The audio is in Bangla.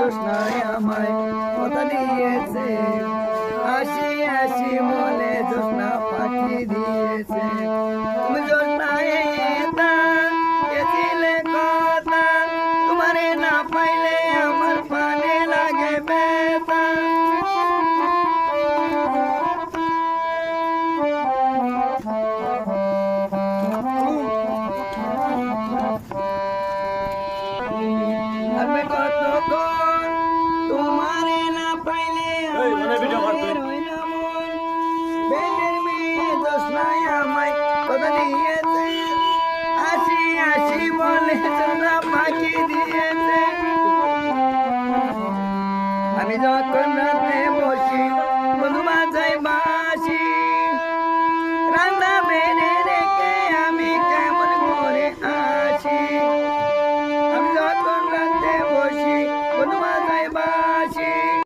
জোৎস্নায় আমায় কথা দিয়েছে, আসি আসি বলে জোৎস্না পাখি দিয়েছে। তুমি জোৎস্নায় গেছিলে কথা, তোমারে না পাইলে আমার পানে লাগে ব্যথা। কতক্ষণ তোমারে না পাইলে জোৎস্নায় আমায় কথা দিয়েছে, আসি আসি বলে জোৎস্না পাখি দিয়েছে। আমি যখন রাতে বসি